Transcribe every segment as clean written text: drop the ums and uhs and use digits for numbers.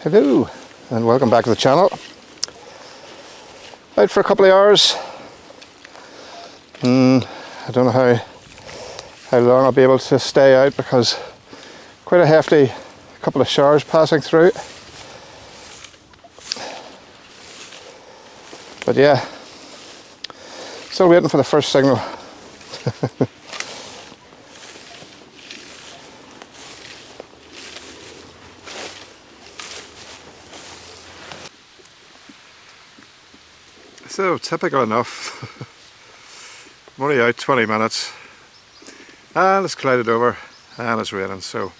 Hello and welcome back to the channel. Out for a couple of hours. I don't know how long I'll be able to stay out because quite a hefty couple of showers passing through. But yeah, still waiting for the first signal. So typical enough. I'm only out 20 minutes and it's clouded over and it's raining, so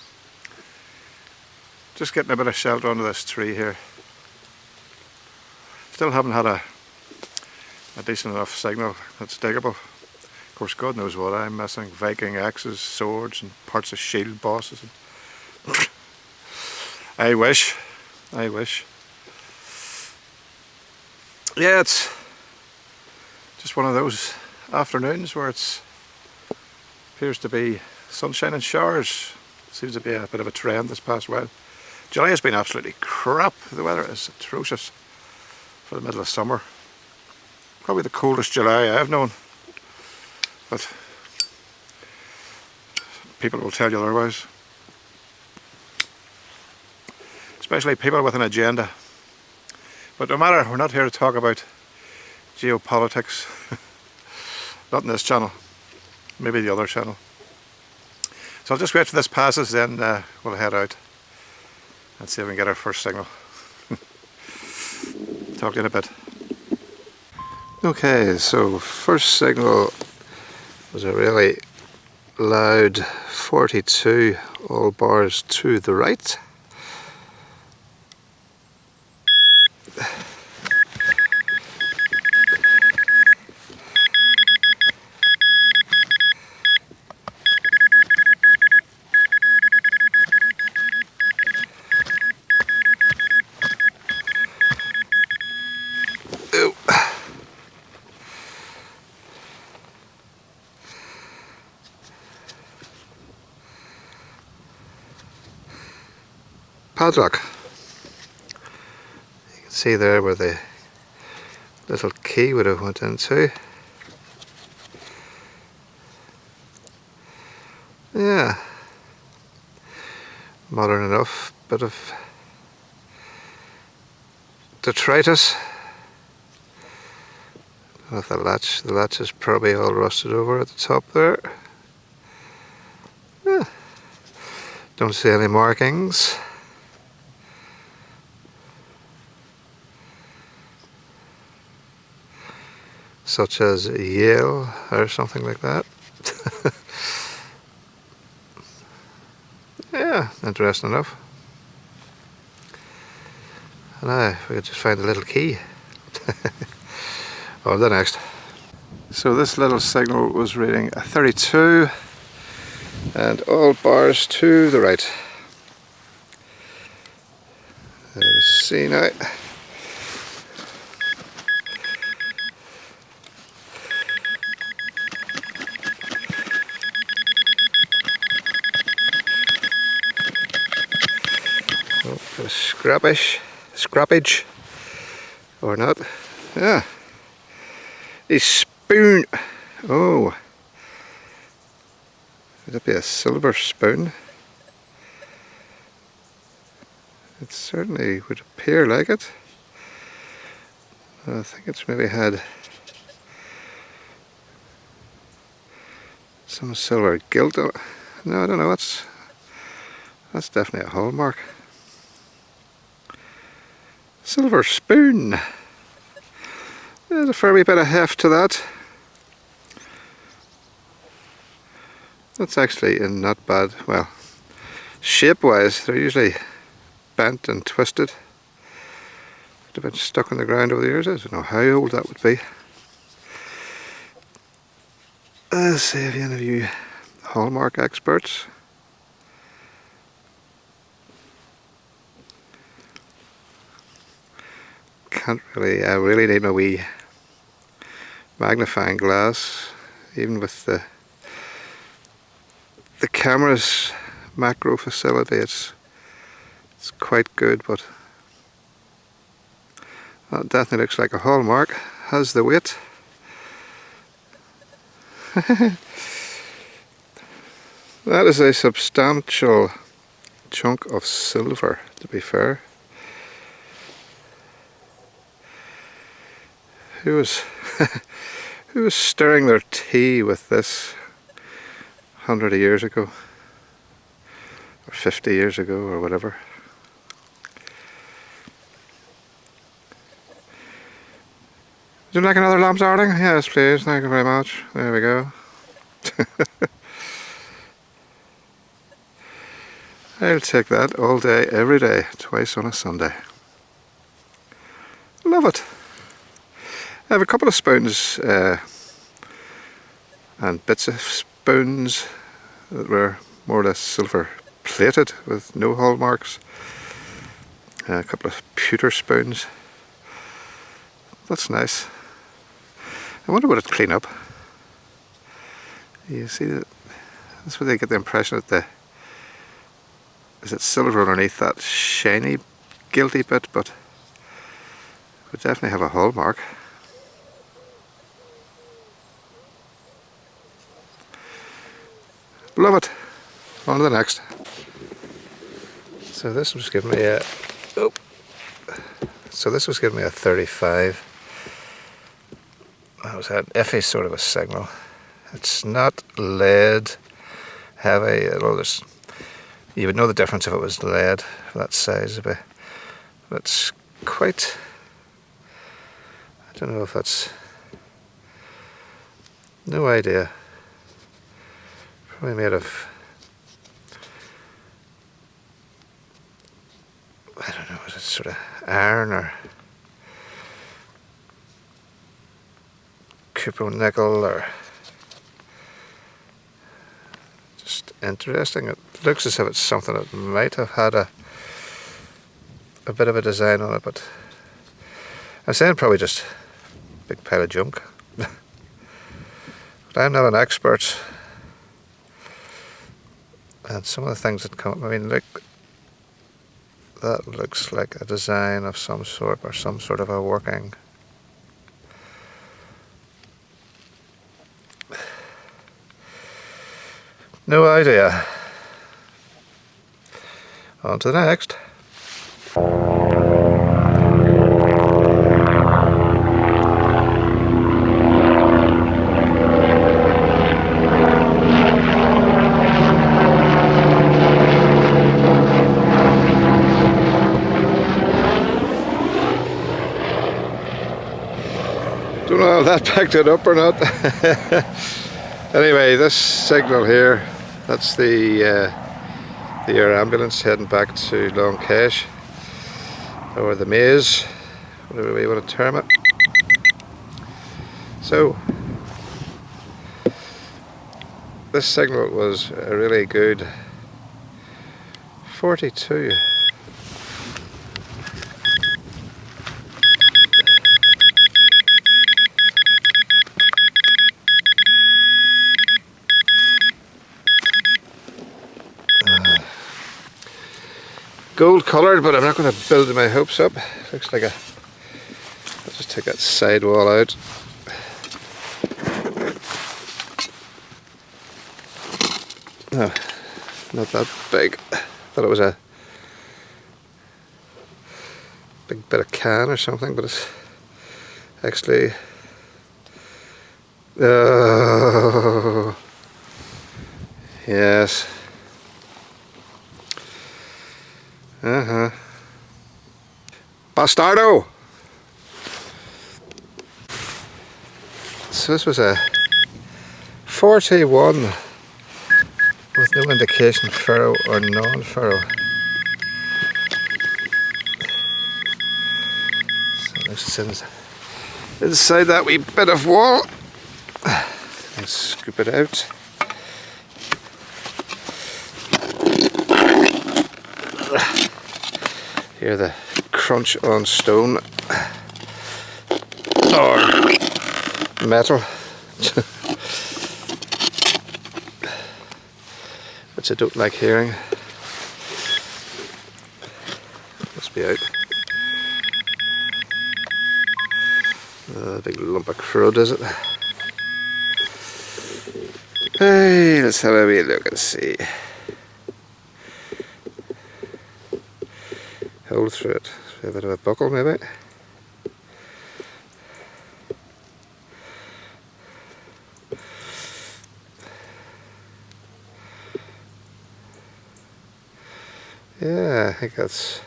just getting a bit of shelter under this tree here. Still haven't had a decent enough signal that's diggable. Of course, God knows what I'm missing: Viking axes, swords and parts of shield bosses. I wish. Yeah, it's just one of those afternoons where it appears to be sunshine and showers. Seems to be a bit of a trend this past while. July has been absolutely crap. The weather is atrocious for the middle of summer. Probably the coldest July I've known, but people will tell you otherwise. Especially people with an agenda. But no matter, we're not here to talk about geopolitics. Not in this channel. Maybe the other channel. So I'll just wait till this passes, then we'll head out and see if we can get our first signal. Talk to you in a bit. Okay, so first signal was a really loud 42, all bars to the right. Padlock. You can see there where the little key would have went into. Yeah, modern enough, bit of detritus. I don't know if the latch is probably all rusted over at the top there. Yeah. Don't see any markings. Such as Yale or something like that. Yeah, interesting enough. And now if we could just find a little key. Or the next. So this little signal was reading a 32 and all bars to the right. Let's see now. Scrappage or not. Yeah, a spoon. Oh, would it be a silver spoon? It certainly would appear like it. I think it's maybe had some silver gilt on it. No, I don't know. That's definitely a hallmark. Silver spoon. There's a fair wee bit of heft to that. That's actually in not bad. Well, shape wise, they're usually bent and twisted. They've been stuck in the ground over the years. I don't know how old that would be. Let's see if any of you hallmark experts. Can't really, I really need my wee magnifying glass, even with the camera's macro facility. It's quite good, but That definitely looks like a hallmark. Has the weight. That is a substantial chunk of silver, to be fair. Who was who was stirring their tea with this 100 years ago? Or 50 years ago, or whatever. Would you like another lamp, darling? Yes, please. Thank you very much. There we go. I'll take that all day, every day, twice on a Sunday. Love it. I have a couple of spoons and bits of spoons that were more or less silver plated with no hallmarks. A couple of pewter spoons. That's nice. I wonder would it clean up. You see that? That's where they get the impression that is it silver underneath that shiny, guilty bit, but it would definitely have a hallmark. Love it. On to the next. So this was giving me a 35. That was an iffy sort of a signal. It's not lead heavy. You would know the difference if it was lead for that size of it. But it's quite, I don't know if that's, no idea. Probably made of, I don't know, is it sort of iron or cupro nickel, or just interesting. It looks as if it's something that might have had a bit of a design on it, but I'm saying probably just a big pile of junk. But I'm not an expert, and some of the things that come up, I mean, look, that looks like a design of some sort, or some sort of a working. No idea. On to the next. Don't know if that picked it up or not. Anyway, this signal here, that's the air ambulance heading back to Long Cache, or the maze, whatever way you want to term it. So this signal was a really good 42. Gold coloured, but I'm not going to build my hopes up. Looks like I'll just take that side wall out. No, not that big. Thought it was a big bit of can or something, but it's actually. Oh, yes. Bastardo! So this was a 41 with no indication furrow or non-furrow. So this is inside that wee bit of wall. Let's scoop it out. Hear the crunch on stone or metal, which I don't like hearing. Must be out. A big lump of crud, is it? Hey, let's have a wee look and see. Hole through it. A bit of a buckle, maybe. Yeah, I think that's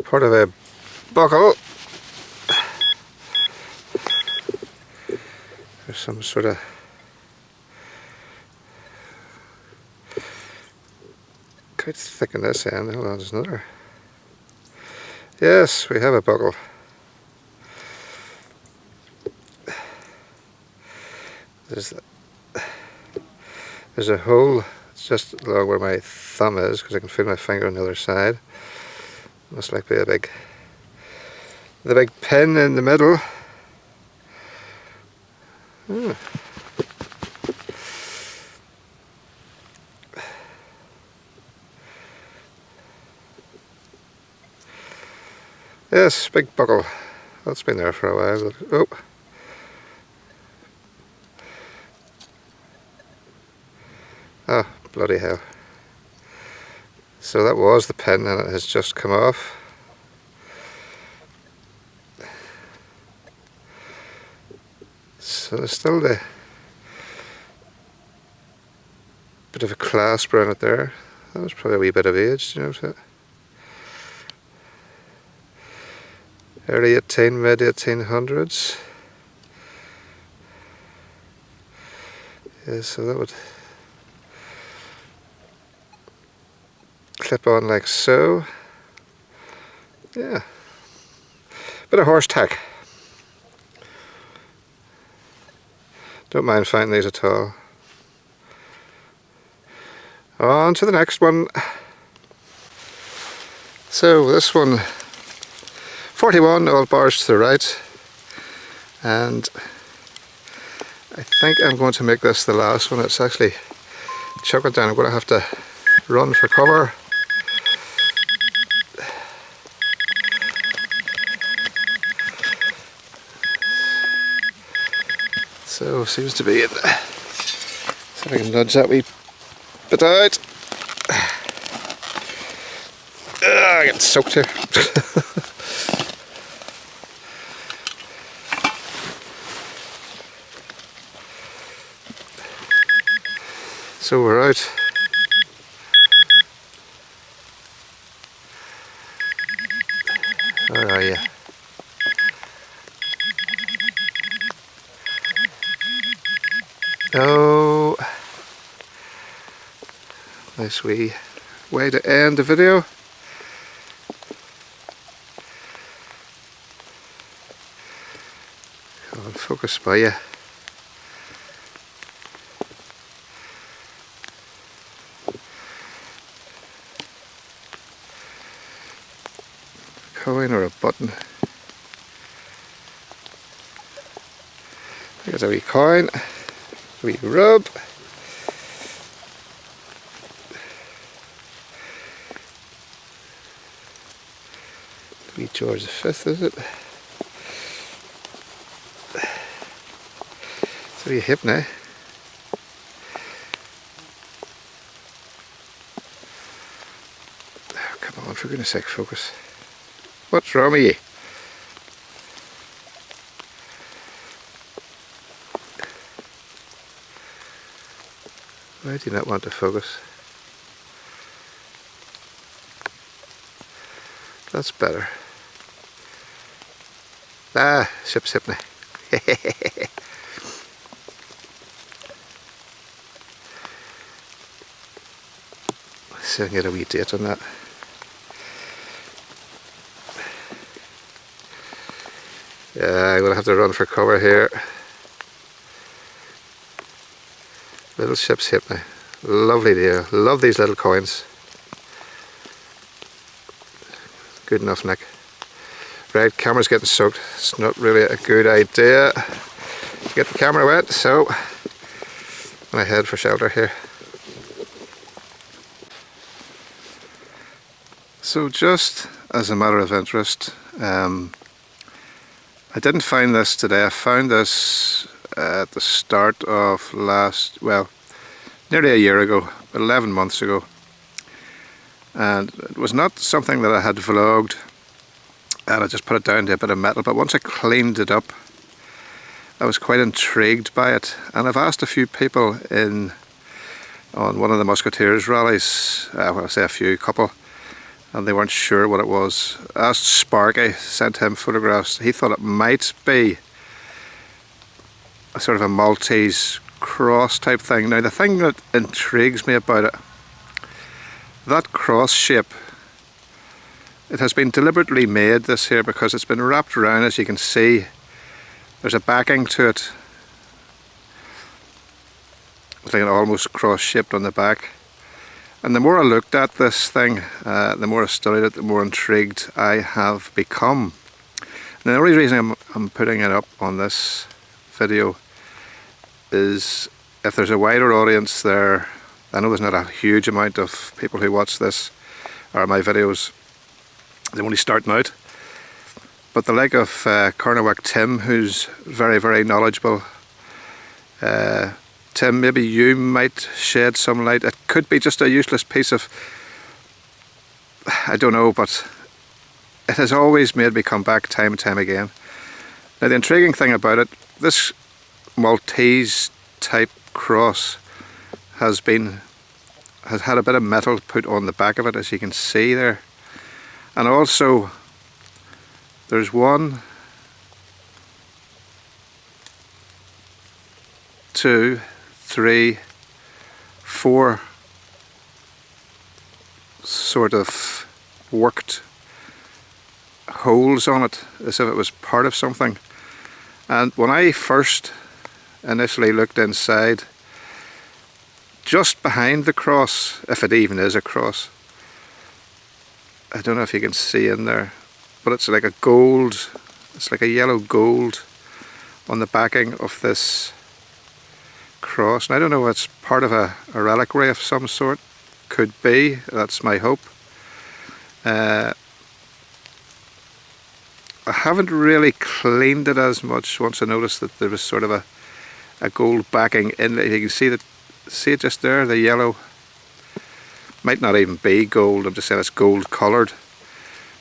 part of a buckle. There's some sort of quite thick in this end. Hold on, there's another. Yes, we have a buckle. There's a hole. It's just along where my thumb is, because I can feel my finger on the other side. Must like be the big pin in the middle. Oh. Yes, big buckle. That's been there for a while. Oh. Oh, bloody hell. So that was the pin and it has just come off. So there's still the bit of a clasp around it there. That was probably a wee bit of age, do you know? Early 18, mid 1800s. Yeah, so that would clip on like so. Yeah. Bit of horse tack. Don't mind finding these at all. On to the next one. So this one, 41, all bars to the right, and I think I'm going to make this the last one. It's actually chucking down. I'm going to have to run for cover. So seems to be in there. See if I can nudge that wee bit out. I get soaked here. So we're out. Where are you? Oh, nice wee way to end the video. Come on, focus by you. Coin or a button. There's a wee coin, a wee rub. Wee George V, is it? It's a wee hip now. Oh, come on, for goodness sake, focus. What's wrong with you? Why do you not want to focus? That's better. Ah, ship's hip now. See if I can get a wee date on that. Yeah, I'm going to have to run for cover here. Little ship's hip now. Lovely deal. Love these little coins. Good enough, Nick. Right, camera's getting soaked. It's not really a good idea to get the camera wet, so I'm going to head for shelter here. So just as a matter of interest, I didn't find this today. I found this at the start of nearly a year ago, 11 months ago. And it was not something that I had vlogged, and I just put it down to a bit of metal, but once I cleaned it up, I was quite intrigued by it. And I've asked a few people on one of the Musketeers rallies, well, I say a couple, and they weren't sure what it was. I asked Sparky, sent him photographs. He thought it might be a sort of a Maltese cross type thing. Now the thing that intrigues me about it, that cross shape, it has been deliberately made this here because it's been wrapped around, as you can see. There's a backing to it. It's like almost cross shaped on the back. And the more I looked at this thing, the more I studied it, the more intrigued I have become. And the only reason I'm putting it up on this video is if there's a wider audience there. I know there's not a huge amount of people who watch this or my videos. They're only starting out. But the like of Carnawack Tim, who's very, very knowledgeable. Tim, maybe you might shed some light. It could be just a useless piece of, I don't know, but it has always made me come back time and time again. Now the intriguing thing about it, this Maltese type cross has had a bit of metal put on the back of it, as you can see there. And also there's 1, 2, 3, 4 sort of worked holes on it, as if it was part of something. And when I first initially looked inside, just behind the cross, if it even is a cross, I don't know if you can see in there, but it's like a gold, it's like a yellow gold on the backing of this cross. And I don't know, it's part of a reliquary of some sort. Could be, that's my hope. I haven't really cleaned it as much once I noticed that there was sort of a gold backing in it. You can see it just there, the yellow. Might not even be gold, I'm just saying it's gold coloured.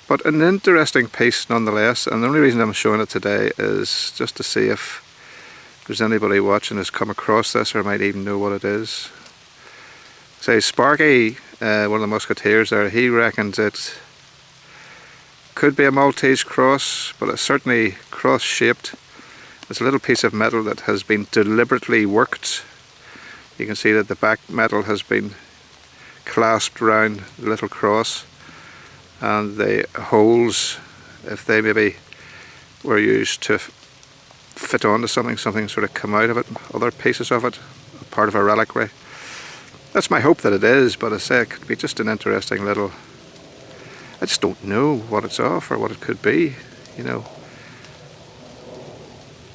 But an interesting piece nonetheless, and the only reason I'm showing it today is just to see if there's anybody watching who's come across this or might even know what it is. Say Sparky, one of the Musketeers there, he reckons it could be a Maltese cross, but it's certainly cross shaped. It's a little piece of metal that has been deliberately worked. You can see that the back metal has been clasped around the little cross, and the holes, if they maybe were used to fit onto something sort of come out of it, other pieces of it, part of a reliquary. That's my hope that it is, but I say it could be just an interesting little, I just don't know what it's of or what it could be, you know.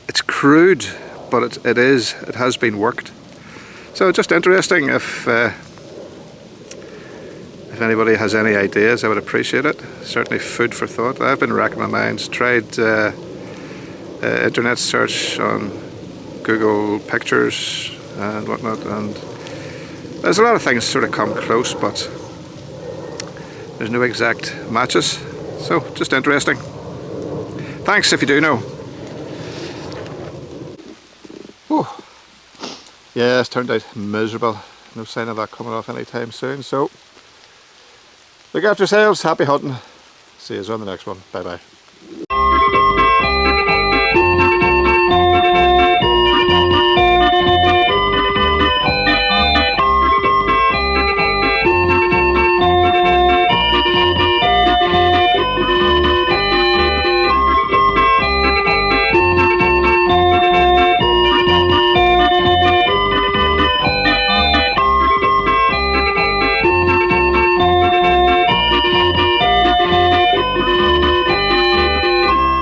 It's crude, but it has been worked. So just interesting. If anybody has any ideas, I would appreciate it. Certainly food for thought. I've been racking my minds, tried internet search on Google Pictures and whatnot, and there's a lot of things sort of come close, but there's no exact matches. So just interesting. Thanks if you do know. Whew. Yeah, it's turned out miserable. No sign of that coming off anytime soon. So look after yourselves. Happy hunting. See you on the next one. Bye bye.